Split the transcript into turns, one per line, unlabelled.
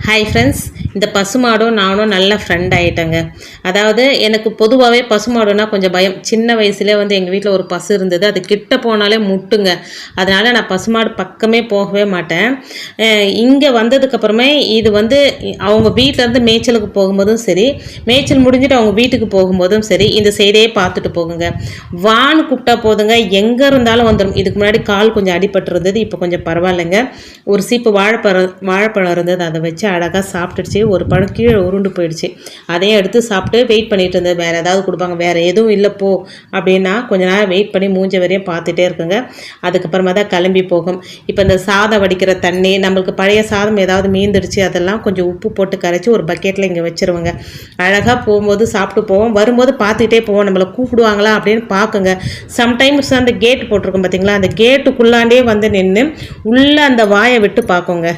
Hi friends, இந்த பசுமாடும் நானும் நல்ல ஃப்ரெண்ட் ஆகிட்டேங்க. அதாவது எனக்கு பொதுவாகவே பசுமாடுனா கொஞ்சம் பயம். சின்ன வயசுலேயே எங்கள் வீட்டில் ஒரு பசு இருந்தது. அது கிட்ட போனாலே முட்டுங்க. அதனால் நான் பசுமாடு பக்கமே போகவே மாட்டேன். இங்கே வந்ததுக்கப்புறமே இது அவங்க வீட்டிலேருந்து மேய்ச்சலுக்கு போகும்போதும் சரி, மேய்ச்சல் முடிஞ்சுட்டு அவங்க வீட்டுக்கு போகும்போதும் சரி, இந்த சைடே பார்த்துட்டு போகுங்க. வான்னு கூப்பிட்டா போதுங்க, எங்கே இருந்தாலும் வந்துடும். இதுக்கு முன்னாடி கால் கொஞ்சம் அடிபட்டு இருந்தது, இப்போ கொஞ்சம் பரவாயில்லைங்க. ஒரு சீப்பு வாழைப்பழம் இருந்தது, அதை வச்சு அழகாக சாப்பிட்டுடுச்சு. ஒரு பழம் கீழே உருண்டு போயிடுச்சு. அதையும் எடுத்து சாப்பிட்டு வெயிட் பண்ணிட்டு இருந்தது. வேறு ஏதாவது கொடுப்பாங்க, வேறு எதுவும் இல்லை போ அப்படின்னா கொஞ்ச நேரம் வெயிட் பண்ணி மூஞ்ச வரையும் பார்த்துட்டே இருக்குங்க. அதுக்கப்புறமா தான் கிளம்பி போகும். இப்போ இந்த சாதம் வடிக்கிற தண்ணி, நம்மளுக்கு பழைய சாதம் ஏதாவது மீந்துடுச்சு, அதெல்லாம் கொஞ்சம் உப்பு போட்டு கரைச்சி ஒரு பக்கெட்டில் இங்கே வச்சுருவோங்க. அழகாக போகும்போது சாப்பிட்டு போவோம், வரும்போது பார்த்துக்கிட்டே போவோம். நம்மளை கூப்பிடுவாங்களா அப்படின்னு பார்க்குங்க. சம்டைம்ஸ் அந்த கேட் போட்டிருக்கோம் பார்த்தீங்களா, அந்த கேட்டுக்குள்ளாண்டே நின்று உள்ளே அந்த வாயை விட்டு பார்க்குங்க.